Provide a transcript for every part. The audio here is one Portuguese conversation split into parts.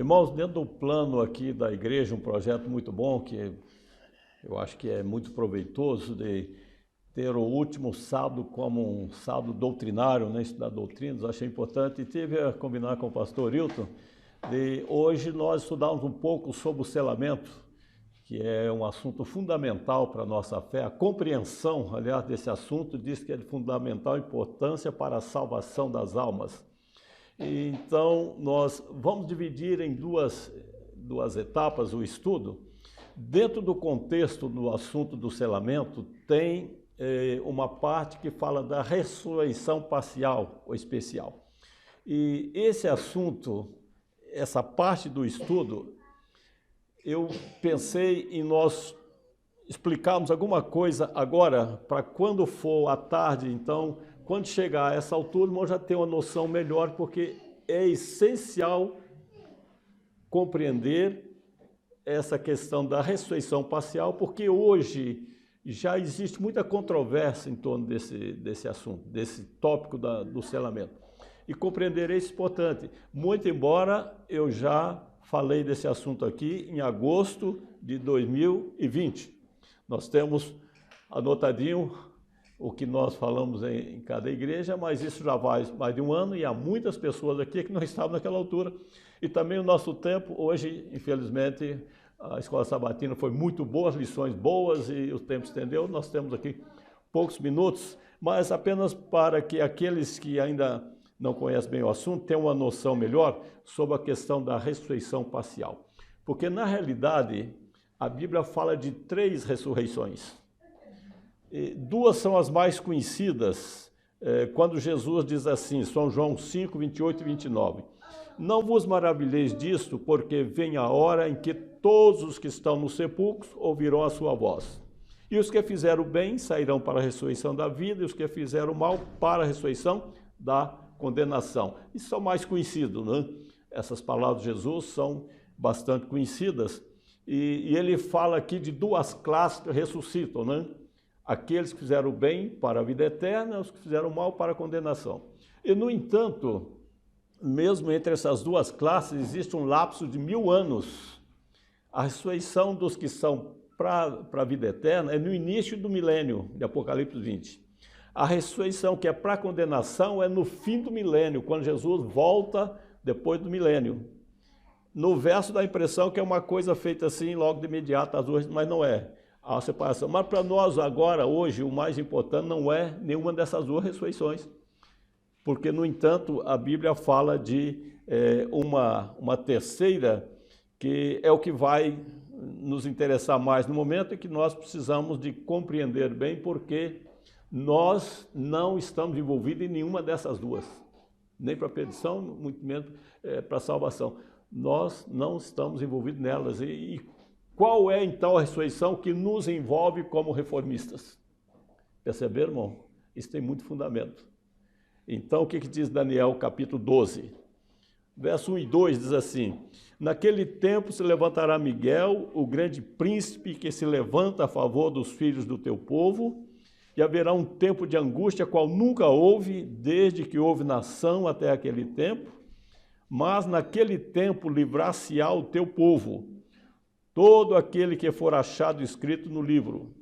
Irmãos, dentro do plano aqui da igreja, um projeto muito bom, que eu acho que é muito proveitoso, de ter o último sábado como um sábado doutrinário, né, estudar doutrinas, achei importante, e tive a combinar com o pastor Hilton, de hoje nós estudarmos um pouco sobre o selamento, que é um assunto fundamental para a nossa fé. A compreensão, aliás, desse assunto diz que é de fundamental importância para a salvação das almas. Então, nós vamos dividir em duas etapas o estudo. Dentro do contexto do assunto do selamento, tem uma parte que fala da ressurreição parcial ou especial. E esse assunto, essa parte do estudo, eu pensei em nós explicarmos alguma coisa agora, para quando for à tarde, então, quando chegar a essa altura, nós já ter uma noção melhor, porque é essencial compreender essa questão da ressurreição parcial, porque hoje já existe muita controvérsia em torno desse assunto, desse tópico do selamento. E compreender isso é importante, muito embora eu já falei desse assunto aqui em agosto de 2020. Nós temos anotadinho o que nós falamos em cada igreja, mas isso já vai mais de um ano e há muitas pessoas aqui que não estavam naquela altura. E também o nosso tempo, hoje, infelizmente, a Escola Sabatina foi muito boa, as lições boas e o tempo estendeu. Nós temos aqui poucos minutos, mas apenas para que aqueles que ainda não conhecem bem o assunto tenham uma noção melhor sobre a questão da ressurreição parcial. Porque, na realidade, a Bíblia fala de 3 ressurreições. Duas são as mais conhecidas, quando Jesus diz assim, São João 5, 28 e 29. Não vos maravilheis disto, porque vem a hora em que todos os que estão nos sepulcros ouvirão a sua voz. E os que fizeram bem sairão para a ressurreição da vida, e os que fizeram mal para a ressurreição da condenação. Isso são mais conhecidos, né? Essas palavras de Jesus são bastante conhecidas. E ele fala aqui de 2 classes que ressuscitam, né? Aqueles que fizeram bem para a vida eterna, os que fizeram mal para a condenação. E, no entanto, mesmo entre essas 2 classes, existe um lapso de 1000 anos. A ressurreição dos que são para a vida eterna é no início do milênio, de Apocalipse 20. A ressurreição que é para a condenação é no fim do milênio, quando Jesus volta depois do milênio. No verso dá a impressão que é uma coisa feita assim, logo de imediato, mas não é. Há uma separação. Mas para nós agora, hoje, o mais importante não é nenhuma dessas 2 ressurreições. Porque, no entanto, a Bíblia fala de uma terceira, que é o que vai nos interessar mais no momento e que nós precisamos de compreender bem, porque nós não estamos envolvidos em nenhuma dessas 2, nem para a perdição, muito menos para a salvação. Nós não estamos envolvidos nelas. E qual é, então, a ressurreição que nos envolve como reformistas? Perceberam, irmão? Isso tem muito fundamento. Então, o que diz Daniel, capítulo 12? Verso 1 e 2 diz assim: naquele tempo se levantará Miguel, o grande príncipe que se levanta a favor dos filhos do teu povo, e haverá um tempo de angústia, qual nunca houve, desde que houve nação até aquele tempo, mas naquele tempo livrar-se-á o teu povo, todo aquele que for achado escrito no livro.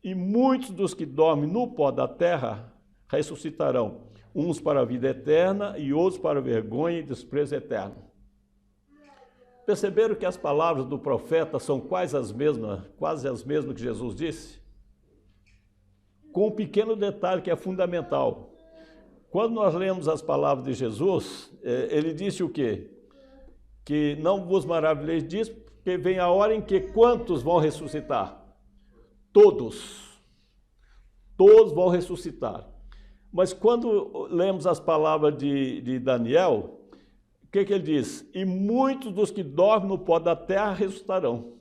E muitos dos que dormem no pó da terra ressuscitarão, uns para a vida eterna e outros para a vergonha e desprezo eterno. Perceberam que as palavras do profeta são quase as mesmas que Jesus disse? Com um pequeno detalhe que é fundamental. Quando nós lemos as palavras de Jesus, ele disse o quê? Que não vos maravilheis disso, porque vem a hora em que quantos vão ressuscitar? Todos. Todos vão ressuscitar. Mas quando lemos as palavras de Daniel, o que ele diz? E muitos dos que dormem no pó da terra ressuscitarão.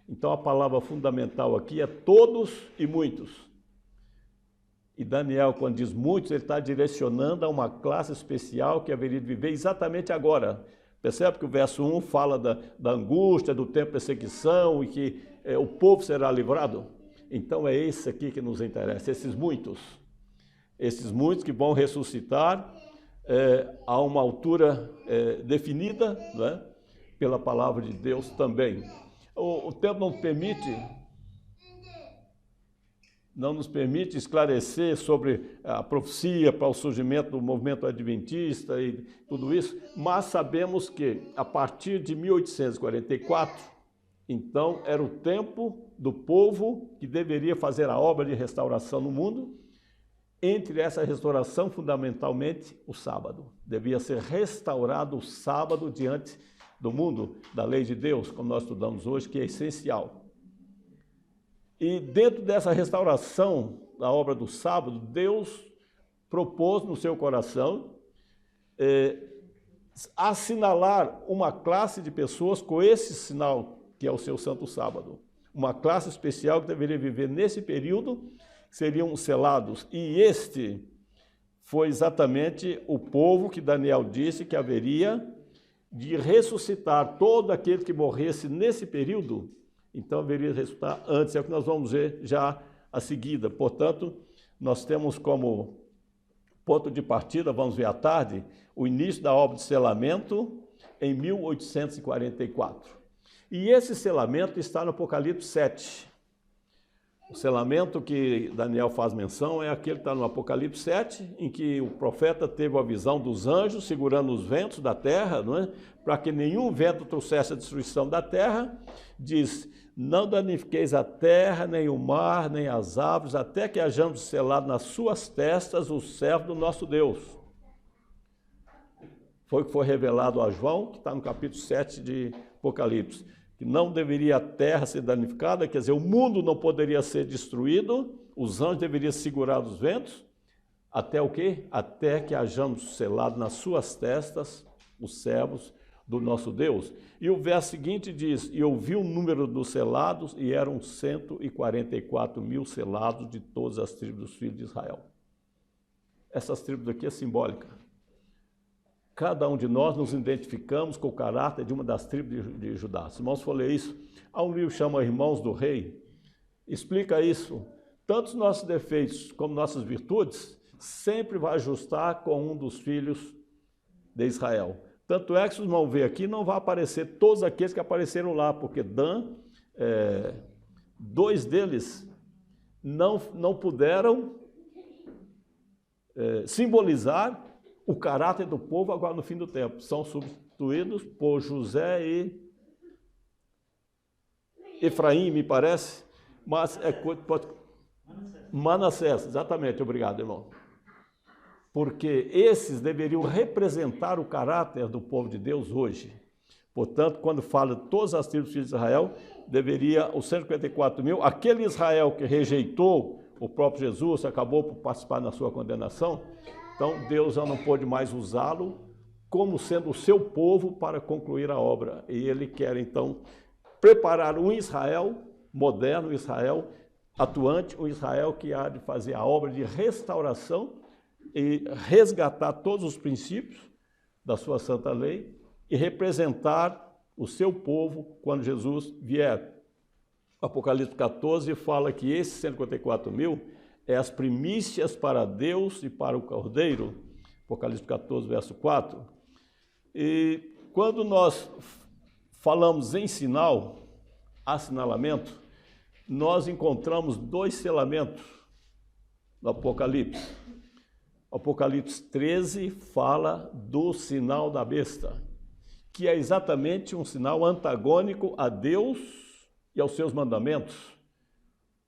Então a palavra fundamental aqui é todos e muitos. E Daniel, quando diz muitos, ele está direcionando a uma classe especial que haveria de viver exatamente agora. Percebe que o verso 1 fala da angústia, do tempo de perseguição e que o povo será livrado? Então é esse aqui que nos interessa, esses muitos que vão ressuscitar a uma altura definida, né? pela palavra de Deus também. O tempo não nos permite esclarecer sobre a profecia para o surgimento do movimento adventista e tudo isso, mas sabemos que a partir de 1844, então era o tempo do povo que deveria fazer a obra de restauração no mundo. Entre essa restauração, fundamentalmente, o sábado. Devia ser restaurado o sábado diante do mundo, da lei de Deus, como nós estudamos hoje, que é essencial. E dentro dessa restauração da obra do sábado, Deus propôs no seu coração assinalar uma classe de pessoas com esse sinal, que é o seu santo sábado. Uma classe especial que deveria viver nesse período, seriam selados. E este foi exatamente o povo que Daniel disse que haveria de ressuscitar todo aquele que morresse nesse período. Então, haveria de ressuscitar antes, é o que nós vamos ver já a seguida. Portanto, nós temos como ponto de partida, vamos ver à tarde, o início da obra de selamento em 1844. E esse selamento está no Apocalipse 7. O selamento que Daniel faz menção é aquele que está no Apocalipse 7, em que o profeta teve a visão dos anjos segurando os ventos da terra, não é? Para que nenhum vento trouxesse a destruição da terra. Diz: não danifiqueis a terra, nem o mar, nem as árvores, até que hajamos selado nas suas testas o servo do nosso Deus. Foi o que foi revelado a João, que está no capítulo 7 de Apocalipse. Que não deveria a terra ser danificada, quer dizer, o mundo não poderia ser destruído, os anjos deveriam segurar os ventos, até o quê? Até que hajamos selado nas suas testas os servos do nosso Deus. E o verso seguinte diz: e eu vi o número dos selados, e eram 144 mil selados de todas as tribos dos filhos de Israel. Essas tribos aqui é simbólica. Cada um de nós nos identificamos com o caráter de uma das tribos de Judá. Se irmãos for ler isso, há um livro que chama Irmãos do Rei, explica isso. Tanto os nossos defeitos como nossas virtudes sempre vai ajustar com um dos filhos de Israel. Tanto é que, se os irmãos verem aqui, não vai aparecer todos aqueles que apareceram lá, porque Dan, dois deles não puderam simbolizar o caráter do povo agora no fim do tempo. São substituídos por José e Efraim, me parece, mas Manassés, exatamente, obrigado, irmão. Porque esses deveriam representar o caráter do povo de Deus hoje. Portanto, quando fala de todas as tribos dos filhos de Israel, deveria os 154 mil, aquele Israel que rejeitou o próprio Jesus, acabou por participar na sua condenação. Então, Deus já não pôde mais usá-lo como sendo o seu povo para concluir a obra. E Ele quer, então, preparar um Israel moderno, um Israel atuante, um Israel que há de fazer a obra de restauração e resgatar todos os princípios da sua santa lei e representar o seu povo quando Jesus vier. Apocalipse 14 fala que esses 154 mil é as primícias para Deus e para o Cordeiro, Apocalipse 14, verso 4. E quando nós falamos em sinal, assinalamento, nós encontramos dois selamentos no Apocalipse. O Apocalipse 13 fala do sinal da besta, que é exatamente um sinal antagônico a Deus e aos seus mandamentos,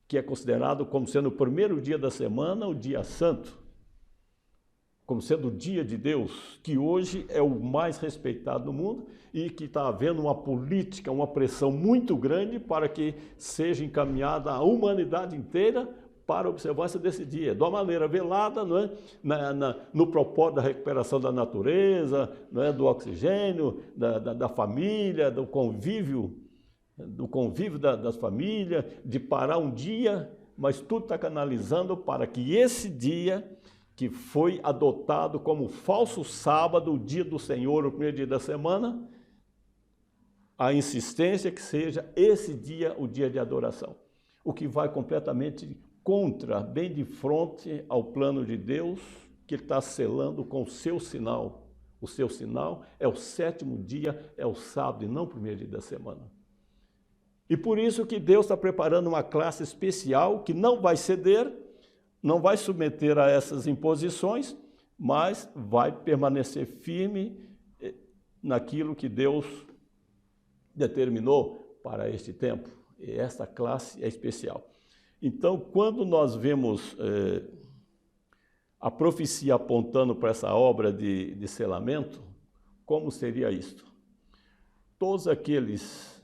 que é considerado como sendo o primeiro dia da semana, o dia santo, como sendo o dia de Deus, que hoje é o mais respeitado no mundo e que está havendo uma política, uma pressão muito grande para que seja encaminhada a humanidade inteira para a observância desse dia, de uma maneira velada, não é? No propósito da recuperação da natureza, não é? Do oxigênio, da família, do convívio das famílias, de parar um dia, mas tudo está canalizando para que esse dia, que foi adotado como falso sábado, o dia do Senhor, o primeiro dia da semana, a insistência que seja esse dia o dia de adoração, o que vai completamente contra, bem de frente ao plano de Deus, que Ele está selando com o seu sinal, O seu sinal é o sétimo dia, é o sábado e não o primeiro dia da semana. E por isso que Deus está preparando uma classe especial que não vai ceder, não vai submeter a essas imposições, mas vai permanecer firme naquilo que Deus determinou para este tempo. E esta classe é especial. Então, quando nós vemos a profecia apontando para essa obra de selamento, como seria isto? Todos aqueles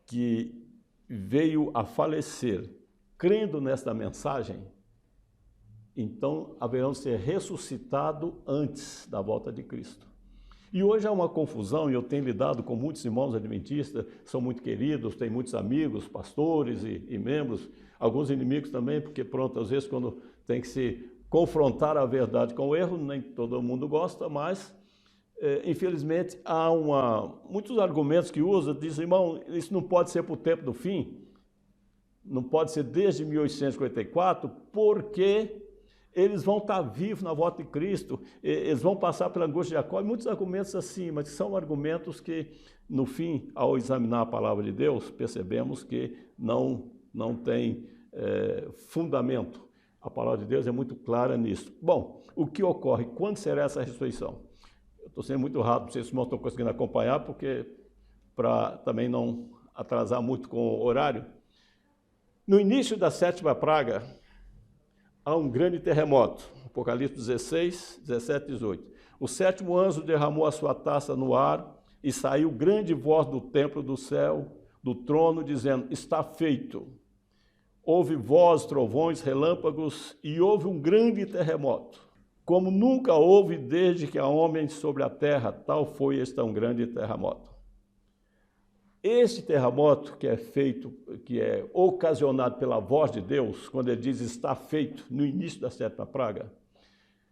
que veio a falecer crendo nesta mensagem, então haverão de ser ressuscitados antes da volta de Cristo. E hoje há uma confusão, e eu tenho lidado com muitos irmãos adventistas, são muito queridos, têm muitos amigos, pastores e membros, alguns inimigos também, porque pronto, às vezes quando tem que se confrontar a verdade com o erro, nem todo mundo gosta, mas infelizmente há muitos argumentos que usa, dizem, irmão, isso não pode ser para o tempo do fim, não pode ser desde 1854, porque eles vão estar vivos na volta de Cristo, eles vão passar pela angústia de Jacó, muitos argumentos assim, mas são argumentos que, no fim, ao examinar a palavra de Deus, percebemos que não tem fundamento. A palavra de Deus é muito clara nisso. Bom, o que ocorre? Quando será essa ressurreição? Eu estou sendo muito rápido, não sei se os irmãos estão conseguindo acompanhar, porque para também não atrasar muito com o horário. No início da sétima praga, há um grande terremoto, Apocalipse 16, 17 e 18. O sétimo anjo derramou a sua taça no ar e saiu grande voz do templo do céu, do trono, dizendo, está feito. Houve vozes, trovões, relâmpagos e houve um grande terremoto. Como nunca houve desde que há homens sobre a terra, tal foi este tão grande terremoto. Este terremoto que é ocasionado pela voz de Deus, quando ele diz está feito no início da sétima praga,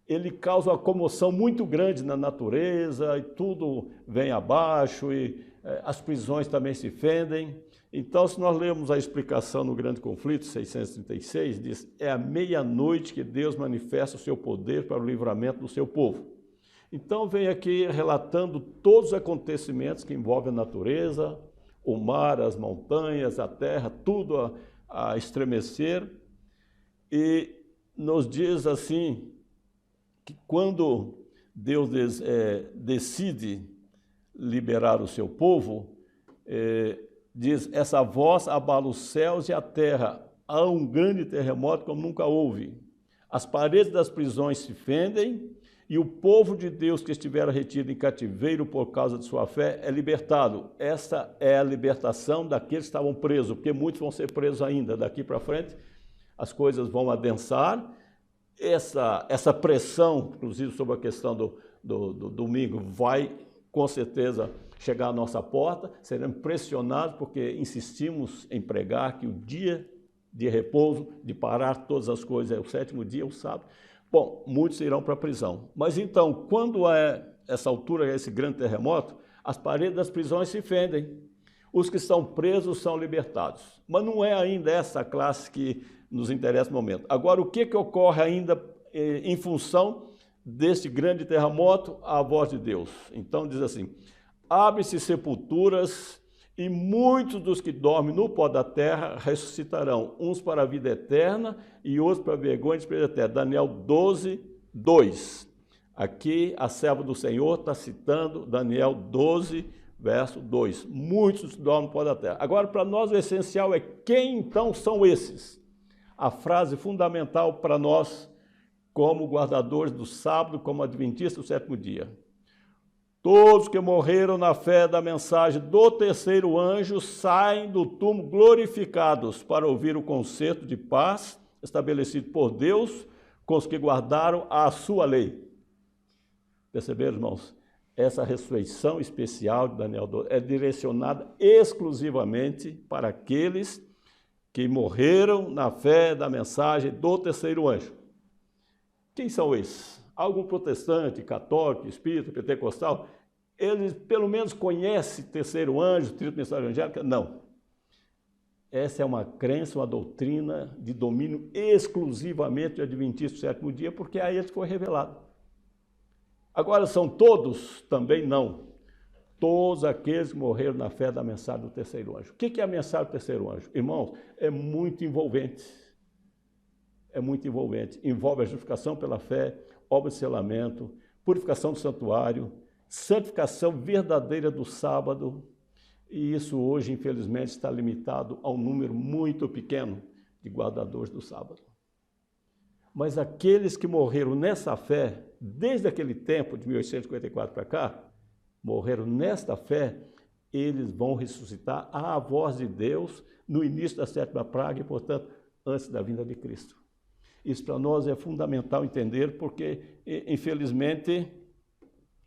ele causa uma comoção muito grande na natureza e tudo vem abaixo e as prisões também se fendem. Então, se nós lermos a explicação no Grande Conflito, 636, diz, é à meia-noite que Deus manifesta o seu poder para o livramento do seu povo. Então, vem aqui relatando todos os acontecimentos que envolvem a natureza, o mar, as montanhas, a terra, tudo a estremecer, e nos diz assim, que quando Deus decide liberar o seu povo, diz, essa voz abala os céus e a terra, há um grande terremoto como nunca houve. As paredes das prisões se fendem, e o povo de Deus que estiver retido em cativeiro por causa de sua fé é libertado. Essa é a libertação daqueles que estavam presos, porque muitos vão ser presos ainda. Daqui para frente, as coisas vão adensar. Essa pressão, inclusive sobre a questão do domingo, vai com certeza chegar à nossa porta. Seremos pressionados porque insistimos em pregar que o dia de repouso, de parar todas as coisas, é o sétimo dia, o sábado. Bom, muitos irão para a prisão. Mas então, quando é essa altura, esse grande terremoto, as paredes das prisões se fendem. Os que estão presos são libertados. Mas não é ainda essa classe que nos interessa no momento. Agora, o que ocorre ainda em função deste grande terremoto? A voz de Deus. Então, diz assim, abre-se sepulturas e muitos dos que dormem no pó da terra ressuscitarão, uns para a vida eterna e outros para a vergonha e despedida eterna. Daniel 12, 2. Aqui a serva do Senhor está citando Daniel 12, verso 2. Muitos dormem no pó da terra. Agora, para nós, o essencial é quem então são esses? A frase fundamental para nós, como guardadores do sábado, como adventistas do sétimo dia. Todos que morreram na fé da mensagem do terceiro anjo saem do túmulo glorificados para ouvir o concerto de paz estabelecido por Deus com os que guardaram a sua lei. Perceberam, irmãos? Essa ressurreição especial de Daniel 12 é direcionada exclusivamente para aqueles que morreram na fé da mensagem do terceiro anjo. Quem são esses? Algum protestante, católico, espírita, pentecostal, eles pelo menos conhecem terceiro anjo, trito mensagem angélica? Não. Essa é uma crença, uma doutrina de domínio exclusivamente do adventista do sétimo dia, porque a eles foi revelado. Agora, são todos? Também não. Todos aqueles que morreram na fé da mensagem do terceiro anjo. O que é a mensagem do terceiro anjo? Irmãos, é muito envolvente. É muito envolvente. Envolve a justificação pela fé, obra de selamento, purificação do santuário, santificação verdadeira do sábado. E isso hoje, infelizmente, está limitado a um número muito pequeno de guardadores do sábado. Mas aqueles que morreram nessa fé, desde aquele tempo, de 1854 para cá, morreram nesta fé, eles vão ressuscitar à voz de Deus no início da sétima praga e, portanto, antes da vinda de Cristo. Isso para nós é fundamental entender, porque, infelizmente,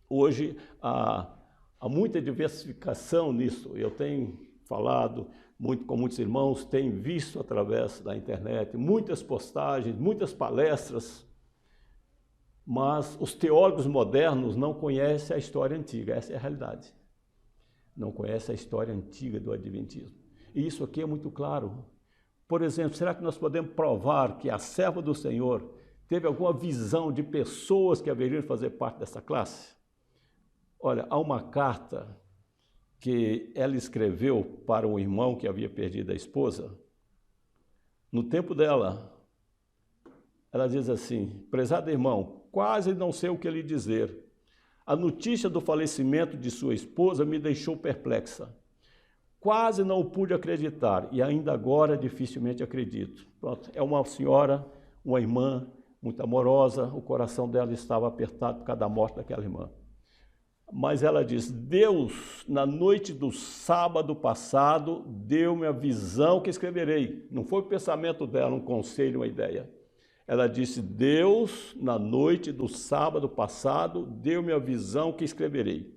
hoje há muita diversificação nisso. Eu tenho falado muito com muitos irmãos, tenho visto através da internet muitas postagens, muitas palestras, mas os teólogos modernos não conhecem a história antiga, essa é a realidade. Não conhecem a história antiga do Adventismo. E isso aqui é muito claro. Por exemplo, será que nós podemos provar que a serva do Senhor teve alguma visão de pessoas que haveriam de fazer parte dessa classe? Olha, há uma carta que ela escreveu para um irmão que havia perdido a esposa. No tempo dela, ela diz assim: prezado irmão, quase não sei o que lhe dizer. A notícia do falecimento de sua esposa me deixou perplexa. Quase não pude acreditar e ainda agora dificilmente acredito. Pronto, é uma senhora, uma irmã muito amorosa, o coração dela estava apertado por causa da morte daquela irmã. Mas ela diz: Deus, na noite do sábado passado, deu-me a visão que escreverei. Não foi o pensamento dela, um conselho, uma ideia. Ela disse: Deus, na noite do sábado passado, deu-me a visão que escreverei.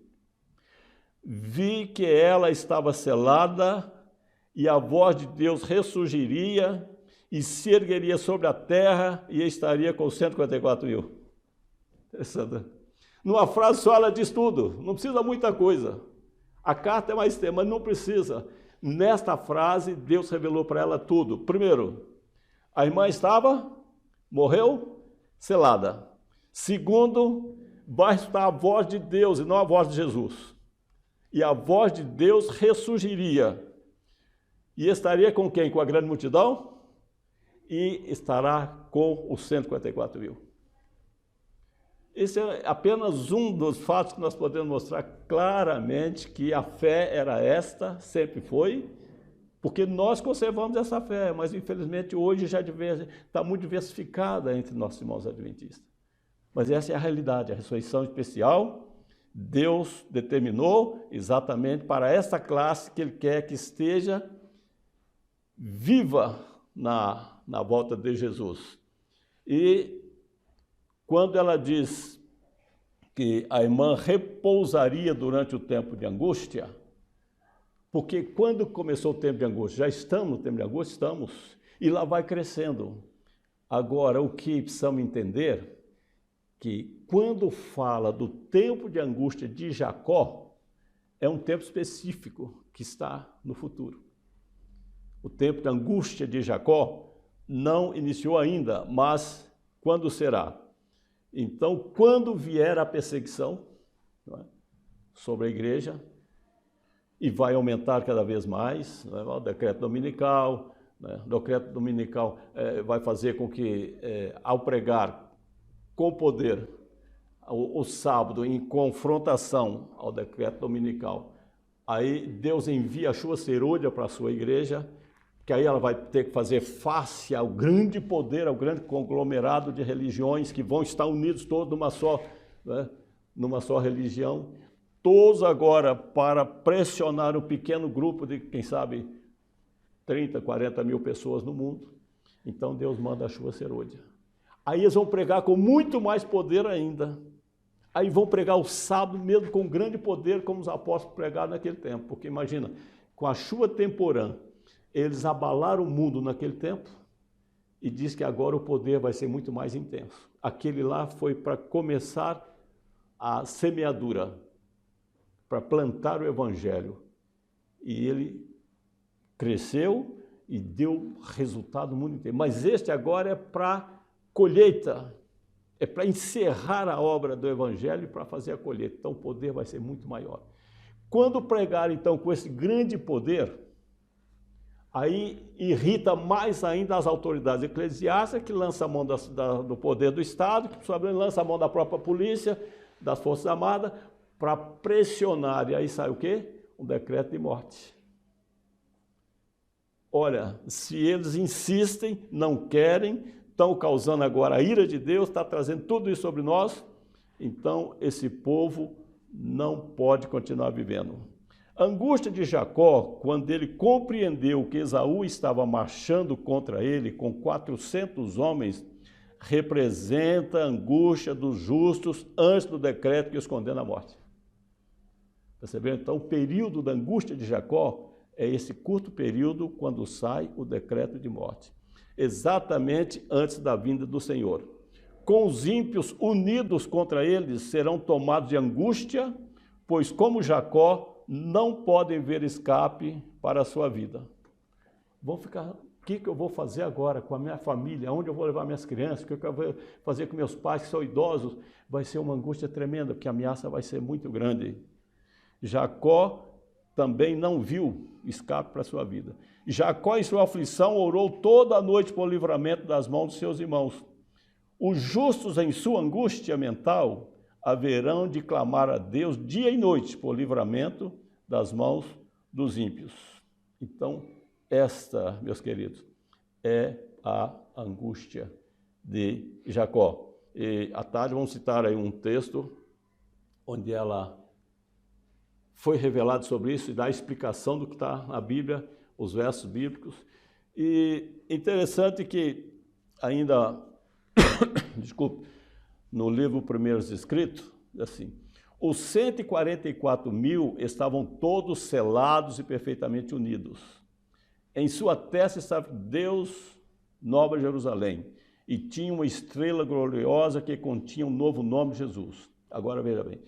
Vi que ela estava selada e a voz de Deus ressurgiria e se ergueria sobre a terra e estaria com 144 mil. Interessante. Numa frase só ela diz tudo, não precisa muita coisa. A carta é mais tema, mas não precisa. Nesta frase, Deus revelou para ela tudo. Primeiro, a irmã morreu, selada. Segundo, vai estar a voz de Deus e não a voz de Jesus. E a voz de Deus ressurgiria. E estaria com quem? Com a grande multidão? E estará com os 144 mil. Esse é apenas um dos fatos que nós podemos mostrar claramente que a fé era esta, sempre foi, porque nós conservamos essa fé, mas infelizmente hoje já está muito diversificada entre nossos irmãos adventistas. Mas essa é a realidade, a ressurreição especial, Deus determinou exatamente para essa classe que Ele quer que esteja viva na volta de Jesus. E quando ela diz que a irmã repousaria durante o tempo de angústia, porque quando começou o tempo de angústia, já estamos no tempo de angústia, estamos, e lá vai crescendo. Agora, o que precisamos entender, que quando fala do tempo de angústia de Jacó, é um tempo específico que está no futuro. O tempo de angústia de Jacó não iniciou ainda, mas quando será? Então, quando vier a perseguição, não é, sobre a igreja, e vai aumentar cada vez mais, não é, o decreto dominical, né, o decreto dominical vai fazer com que, ao pregar com poder o sábado em confrontação ao decreto dominical, aí Deus envia a chuva serôdia para a sua igreja, que aí ela vai ter que fazer face ao grande poder, ao grande conglomerado de religiões que vão estar unidos todos numa só religião, todos agora para pressionar um pequeno grupo de, quem sabe, 30, 40 mil pessoas no mundo. Então Deus manda a chuva serôdia. Aí eles vão pregar com muito mais poder ainda. Aí vão pregar o sábado mesmo com grande poder, como os apóstolos pregaram naquele tempo. Porque imagina, com a chuva temporã, eles abalaram o mundo naquele tempo e diz que agora o poder vai ser muito mais intenso. Aquele lá foi para começar a semeadura, para plantar o evangelho. E ele cresceu e deu resultado no mundo inteiro. Mas este agora é para colheita, é para encerrar a obra do Evangelho e para fazer a colheita. Então o poder vai ser muito maior. Quando pregar, então, com esse grande poder, aí irrita mais ainda as autoridades eclesiásticas, que lançam a mão do poder do Estado, que lança a mão da própria polícia, das Forças Armadas, para pressionar. E aí sai o quê? Um decreto de morte. Olha, se eles insistem, não querem, estão causando agora a ira de Deus, está trazendo tudo isso sobre nós, então esse povo não pode continuar vivendo. A angústia de Jacó, quando ele compreendeu que Esaú estava marchando contra ele com 400 homens, representa a angústia dos justos antes do decreto que os condena à morte. Perceberam? Então, o período da angústia de Jacó é esse curto período quando sai o decreto de morte, exatamente antes da vinda do Senhor. Com os ímpios unidos contra eles serão tomados de angústia, pois como Jacó não podem ver escape para a sua vida. Vão ficar, o que eu vou fazer agora com a minha família? Onde eu vou levar minhas crianças? O que eu vou fazer com meus pais que são idosos? Vai ser uma angústia tremenda, porque a ameaça vai ser muito grande. Jacó também não viu escape para a sua vida. Jacó, em sua aflição, orou toda a noite por livramento das mãos de seus irmãos. Os justos, em sua angústia mental, haverão de clamar a Deus dia e noite por livramento das mãos dos ímpios. Então, esta, meus queridos, é a angústia de Jacó. E à tarde vamos citar aí um texto onde ela foi revelado sobre isso e dá a explicação do que está na Bíblia, os versos bíblicos. E interessante que ainda, desculpe, no livro Primeiros Escritos, assim, os 144 mil estavam todos selados e perfeitamente unidos. Em sua testa estava Deus, Nova Jerusalém, e tinha uma estrela gloriosa que continha um novo nome de Jesus. Agora veja bem,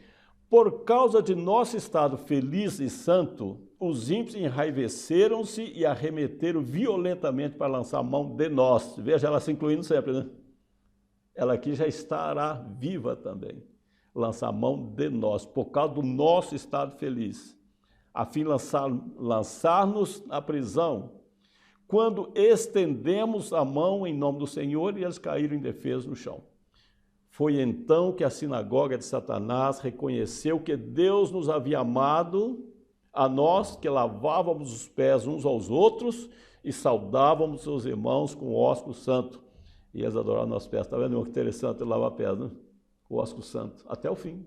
por causa de nosso estado feliz e santo, os ímpios enraiveceram-se e arremeteram violentamente para lançar a mão de nós. Veja, ela se incluindo sempre, né? Ela aqui já estará viva também. Lançar a mão de nós, por causa do nosso estado feliz, a fim de lançar-nos na prisão, quando estendemos a mão em nome do Senhor e eles caíram indefesos no chão. Foi então que a sinagoga de Satanás reconheceu que Deus nos havia amado, a nós que lavávamos os pés uns aos outros e saudávamos seus irmãos com o ósculo santo. E eles adoraram nossos pés. Está vendo que interessante lavar pés, né? O ósculo santo, até o fim.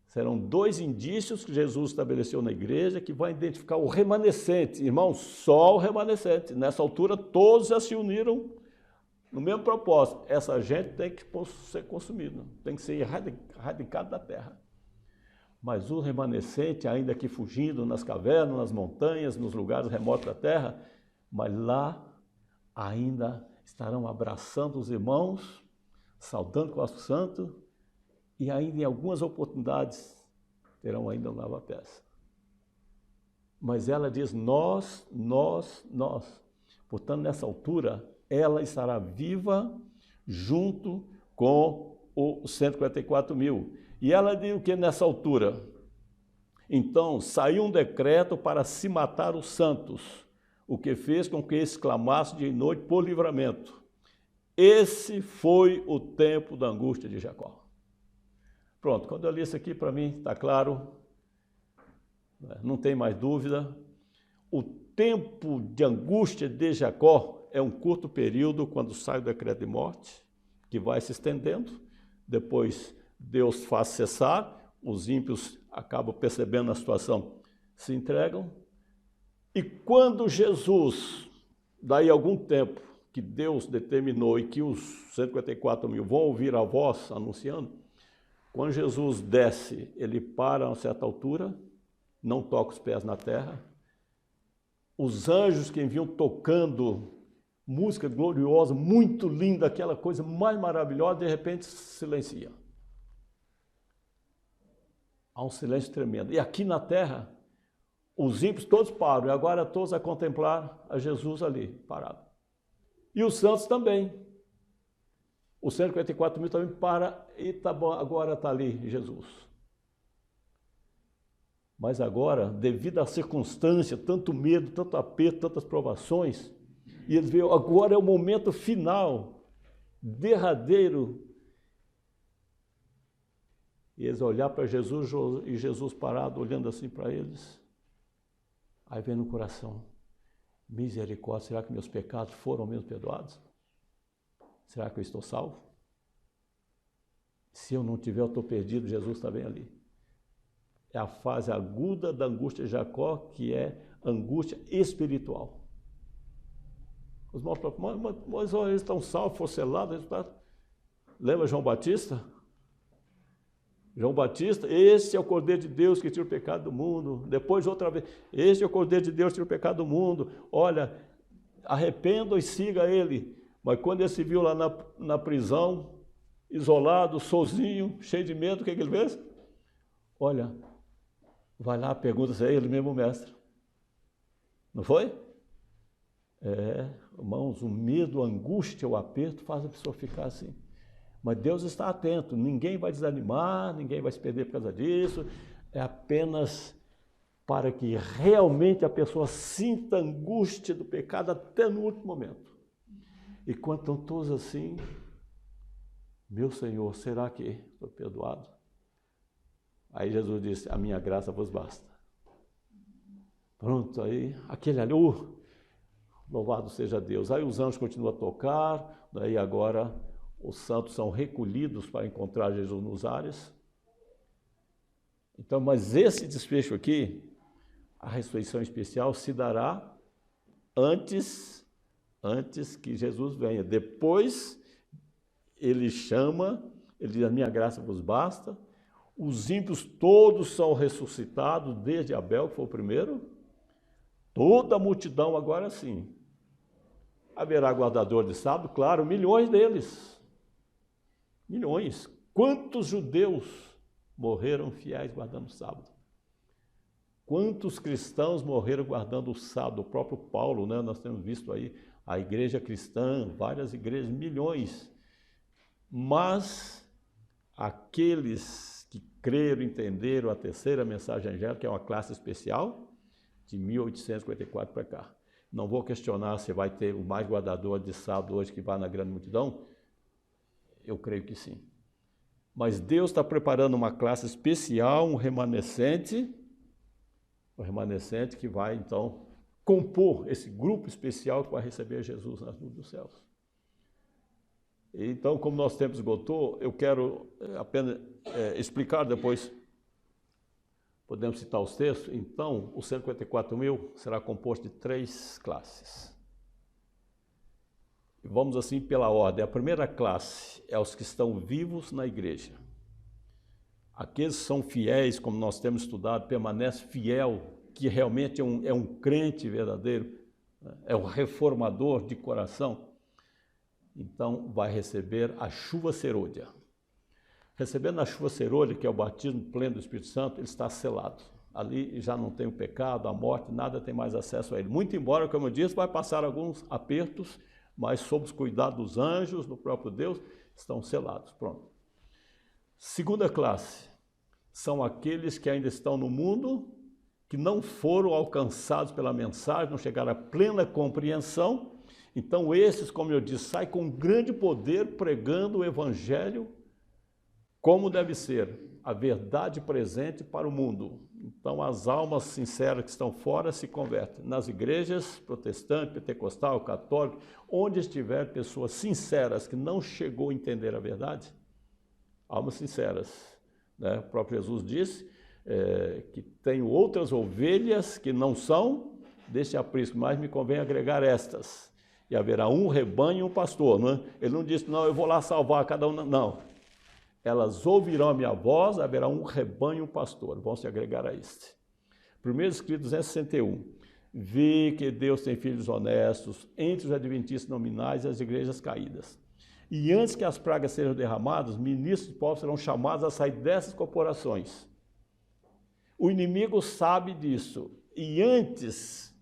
Serão 2 indícios que Jesus estabeleceu na igreja que vai identificar o remanescente. Irmão, só o remanescente. Nessa altura, todos já se uniram no mesmo propósito. Essa gente tem que ser consumida, tem que ser erradicado da terra. Mas o remanescente, ainda que fugindo nas cavernas, nas montanhas, nos lugares remotos da terra, mas lá ainda estarão abraçando os irmãos, saudando com o ósculo santo, e ainda em algumas oportunidades terão ainda um lava-pés. Mas ela diz nós. Portanto, nessa altura, ela estará viva junto com os 144 mil. E ela diz o que nessa altura? Então, saiu um decreto para se matar os santos, o que fez com que eles clamassem dia e noite por livramento. Esse foi o tempo da angústia de Jacó. Pronto, quando eu li isso aqui, para mim está claro, não tem mais dúvida. O tempo de angústia de Jacó é um curto período quando sai o decreto de morte, que vai se estendendo, depois Deus faz cessar, os ímpios acabam percebendo a situação, se entregam, e quando Jesus, daí algum tempo que Deus determinou e que os 144 mil vão ouvir a voz anunciando, quando Jesus desce, ele para a uma certa altura, não toca os pés na terra. Os anjos que vinham tocando música gloriosa, muito linda, aquela coisa mais maravilhosa, de repente silencia. Há um silêncio tremendo. E aqui na terra, os ímpios todos param, e agora todos a contemplar a Jesus ali, parado. E os santos também. os 144 mil também para e tá bom, agora está ali Jesus. Mas agora, devido à circunstância, tanto medo, tanto aperto, tantas provações, e eles veem, agora é o momento final, derradeiro. E eles olhar para Jesus e Jesus parado, olhando assim para eles. Aí vem no coração, misericórdia, será que meus pecados foram mesmo perdoados? Será que eu estou salvo? Se eu não tiver, eu estou perdido, Jesus está bem ali. É a fase aguda da angústia de Jacó, que é angústia espiritual. Os irmãos falam, mas eles estão salvos, foram selados. Lembra João Batista? João Batista, este é o Cordeiro de Deus que tira o pecado do mundo. Depois, outra vez, este é o Cordeiro de Deus que tira o pecado do mundo. Olha, arrependam e siga ele. Mas quando ele se viu lá na prisão, isolado, sozinho, cheio de medo, o que ele fez? Olha, vai lá, pergunta se é ele mesmo, mestre. Não foi? Irmãos, o medo, a angústia, o aperto faz a pessoa ficar assim. Mas Deus está atento, ninguém vai desanimar, ninguém vai se perder por causa disso. É apenas para que realmente a pessoa sinta a angústia do pecado até no último momento. E quando estão todos assim, meu Senhor, será que estou perdoado? Aí Jesus disse, a minha graça vos basta. Pronto, aí aquele ali, louvado seja Deus. Aí os anjos continuam a tocar, daí agora os santos são recolhidos para encontrar Jesus nos ares. Então, mas esse desfecho aqui, a ressurreição especial, se dará antes que Jesus venha. Depois, ele chama, ele diz, a minha graça vos basta. Os ímpios todos são ressuscitados, desde Abel, que foi o primeiro. Toda a multidão agora sim. Haverá guardador de sábado, claro, milhões deles. Milhões. Quantos judeus morreram fiéis guardando o sábado? Quantos cristãos morreram guardando o sábado? O próprio Paulo, né? Nós temos visto aí a igreja cristã, várias igrejas, milhões. Mas aqueles que creram, entenderam a terceira mensagem angélica, que é uma classe especial, de 1854 para cá. Não vou questionar se vai ter o mais guardador de sábado hoje que vai na grande multidão. Eu creio que sim. Mas Deus está preparando uma classe especial, um remanescente que vai, então, compor esse grupo especial que vai receber Jesus nas nuvens dos céus. Então, como nosso tempo esgotou, eu quero apenas explicar depois, podemos citar os textos. Então, os 154 mil será composto de 3 classes. Vamos assim pela ordem. A primeira classe é os que estão vivos na igreja. Aqueles que são fiéis, como nós temos estudado, permanece fiel, que realmente é um crente verdadeiro, é um reformador de coração. Então, vai receber a chuva serôdia. Recebendo a chuva serôdia, que é o batismo pleno do Espírito Santo, ele está selado. Ali já não tem o pecado, a morte, nada tem mais acesso a ele. Muito embora, como eu disse, vai passar alguns apertos, mas sob os cuidados dos anjos, do próprio Deus, estão selados. Pronto. Segunda classe, são aqueles que ainda estão no mundo, que não foram alcançados pela mensagem, não chegaram à plena compreensão. Então esses, como eu disse, saem com grande poder pregando o evangelho como deve ser, a verdade presente para o mundo. Então as almas sinceras que estão fora se convertem. Nas igrejas protestante, pentecostal, católica, onde estiver pessoas sinceras que não chegou a entender a verdade, almas sinceras, né? O próprio Jesus disse que tenho outras ovelhas que não são deste aprisco, mas me convém agregar estas. E haverá um rebanho e um pastor. Não é? Ele não disse, não, eu vou lá salvar cada um. Não. Elas ouvirão a minha voz, haverá um rebanho e um pastor. Vão se agregar a este. 1 Escritos 261. Vê que Deus tem filhos honestos entre os adventistas nominais e as igrejas caídas. E antes que as pragas sejam derramadas, ministros do povo serão chamados a sair dessas corporações. O inimigo sabe disso. E antes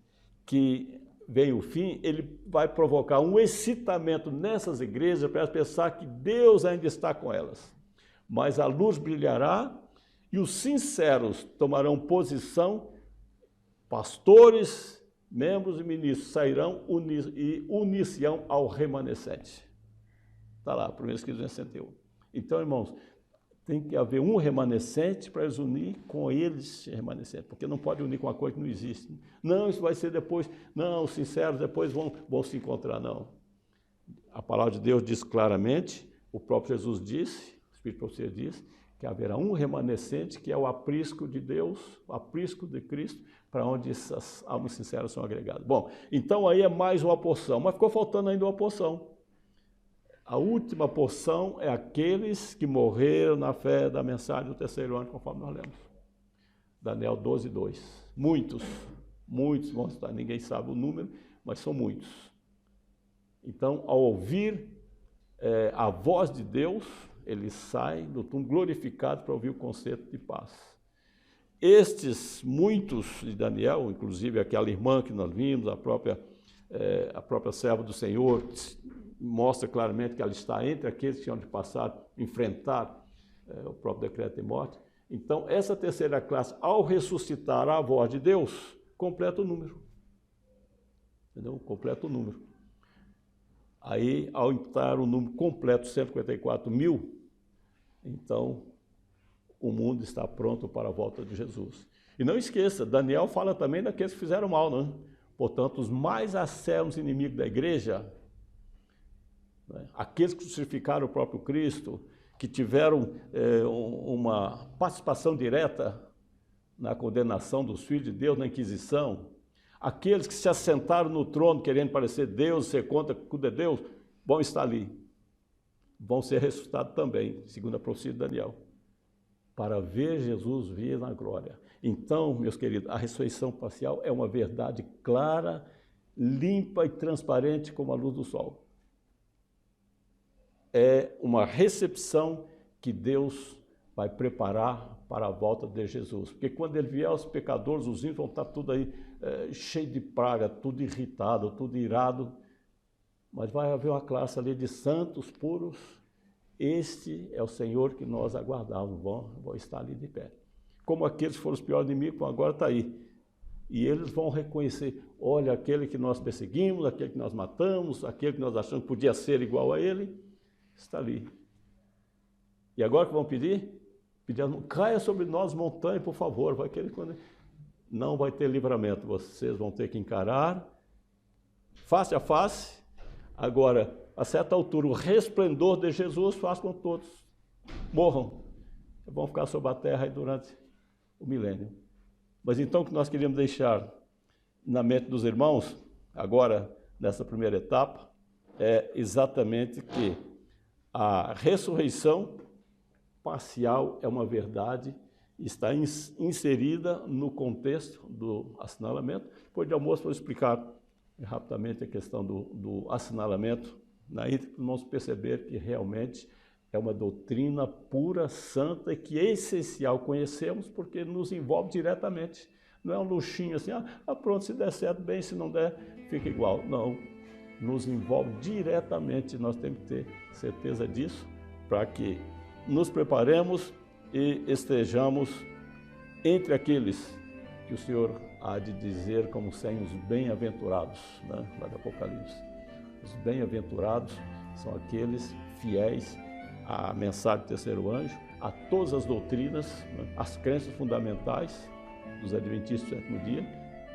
que vem o fim, ele vai provocar um excitamento nessas igrejas para elas pensar que Deus ainda está com elas. Mas a luz brilhará e os sinceros tomarão posição, pastores, membros e ministros sairão e unir-se-ão ao remanescente. Está lá, 1 Coríntios 61. Então, irmãos, tem que haver um remanescente para eles unir com eles remanescente, porque não pode unir com uma coisa que não existe. Não, isso vai ser depois, não, os sinceros depois vão se encontrar, não. A palavra de Deus diz claramente, o próprio Jesus disse, o Espírito Profecia diz, que haverá um remanescente que é o aprisco de Deus, o aprisco de Cristo, para onde essas almas sinceras são agregadas. Bom, então aí é mais uma porção, mas ficou faltando ainda uma porção. A última porção é aqueles que morreram na fé da mensagem do terceiro ano, conforme nós lemos. Daniel 12, 2. Muitos vão estar, ninguém sabe o número, mas são muitos. Então, ao ouvir a voz de Deus, eles saem do túmulo glorificados para ouvir o conceito de paz. Estes muitos de Daniel, inclusive aquela irmã que nós vimos, a própria serva do Senhor, mostra claramente que ela está entre aqueles que tinham de passar, enfrentar o próprio decreto de morte. Então, essa terceira classe, ao ressuscitar a voz de Deus, completa o número. Entendeu? Completa o número. Aí, ao entrar o número completo, 154 mil, então o mundo está pronto para a volta de Jesus. E não esqueça, Daniel fala também daqueles que fizeram mal, não é? Portanto, os mais acérrimos inimigos da igreja, né? Aqueles que crucificaram o próprio Cristo, que tiveram uma participação direta na condenação dos filhos de Deus na Inquisição, aqueles que se assentaram no trono querendo parecer Deus, ser contra tudo é Deus, vão estar ali. Vão ser ressuscitados também, segundo a profecia de Daniel, para ver Jesus vir na glória. Então, meus queridos, a ressurreição parcial é uma verdade clara, limpa e transparente como a luz do sol. É uma recepção que Deus vai preparar para a volta de Jesus. Porque quando ele vier, os pecadores, os ímpios, vão estar tudo aí cheio de praga, tudo irritado, tudo irado. Mas vai haver uma classe ali de santos puros. Este é o Senhor que nós aguardávamos, vão estar ali de pé. Como aqueles que foram os piores inimigos, agora está aí. E eles vão reconhecer, olha, aquele que nós perseguimos, aquele que nós matamos, aquele que nós achamos que podia ser igual a ele, está ali. E agora que vão pedir? Caia sobre nós montanha, por favor. Vai querer quando não vai ter livramento. Vocês vão ter que encarar face a face. Agora, a certa altura, o resplendor de Jesus faz com que todos morram. Vão ficar sobre a terra aí durante o milênio. Mas então o que nós queríamos deixar na mente dos irmãos, agora, nessa primeira etapa, é exatamente que a ressurreição parcial é uma verdade, está inserida no contexto do assinalamento. Depois de almoço, vou explicar rapidamente a questão do assinalamento, aí vamos perceber que realmente é uma doutrina pura, santa, e que é essencial conhecermos, porque nos envolve diretamente. Não é um luxinho assim, pronto, se der certo, bem, se não der, fica igual. Não. Nos envolve diretamente, nós temos que ter certeza disso, para que nos preparemos e estejamos entre aqueles que o Senhor há de dizer como sendo os bem-aventurados, né? Lá do Apocalipse. Os bem-aventurados são aqueles fiéis à mensagem do terceiro anjo, a todas as doutrinas, né? As crenças fundamentais dos adventistas do sétimo dia,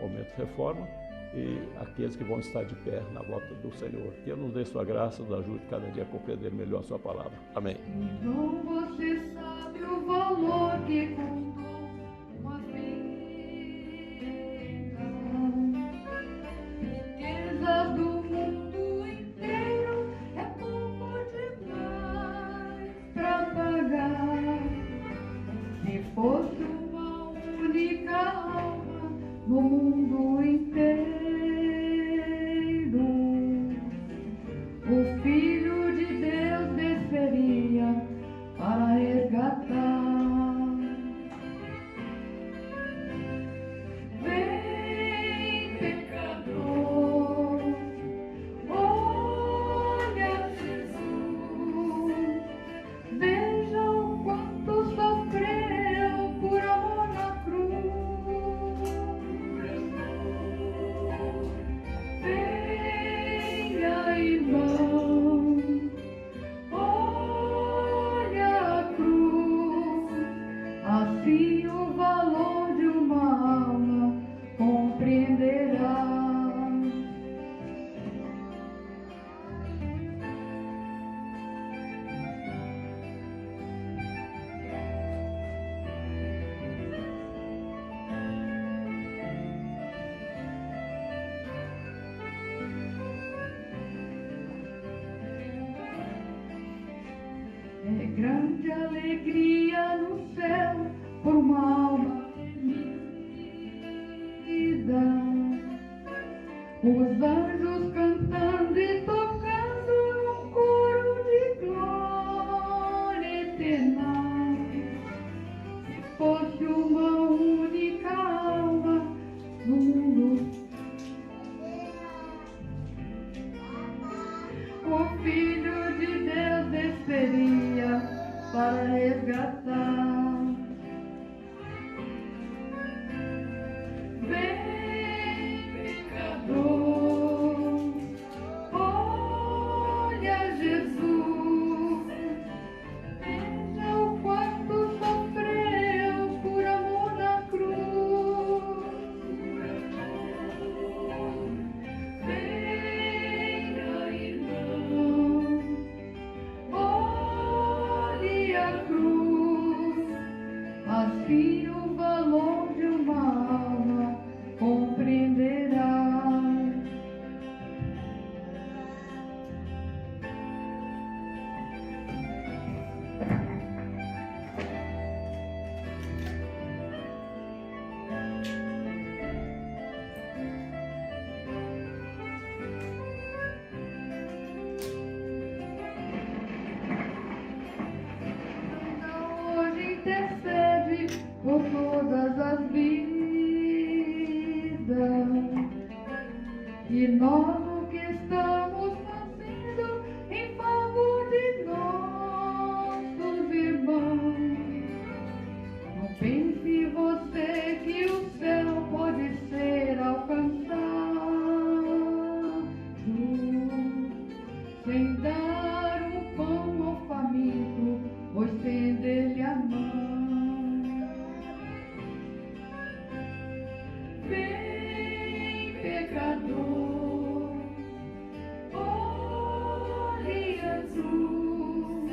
momento de reforma, e aqueles que vão estar de pé na volta do Senhor. Que Ele nos dê sua graça, nos ajude cada dia a compreender melhor a sua palavra. Amém. Então você sabe o valor que custou uma vida, riquezas do mundo inteiro é pouco demais pra pagar. Se fosse uma única alma no mundo inteiro, o Filho de Deus desceria para resgatar. Vem, pecador, de alegria no céu por uma alma perdida. Os anjos cantando e tocando um coro de glória eterna. Se fosse uma única alma no mundo, o Filho de Deus desceria para resgatar. Vem, pecador, olha Jesus, veja o quanto sofreu por amor na cruz. Venha, irmão, olhe a cruz, assim o valor de uma alma compreenderá. Hoje intercede por todas as vidas, e nós o que estamos fazendo em favor de nossos irmãos. Não pense você que o céu pode ser alcançado sem dar um pão ao faminto ou estender-lhe a mão. Vem, pecador, olhe Jesus,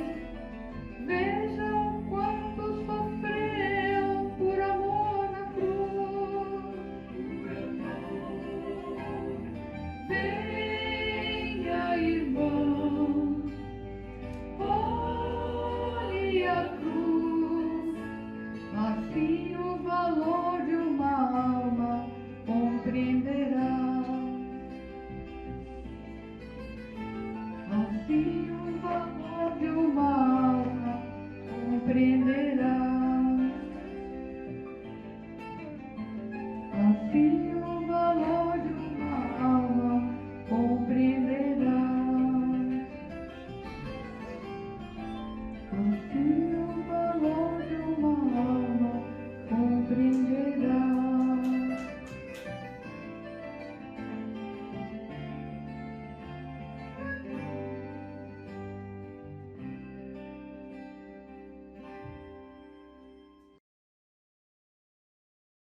veja o quanto sofreu por amor na cruz. Venha, irmão, olhe a cruz, assim o valor de uma alma compreenderá. Assim o valor de uma alma compreenderá.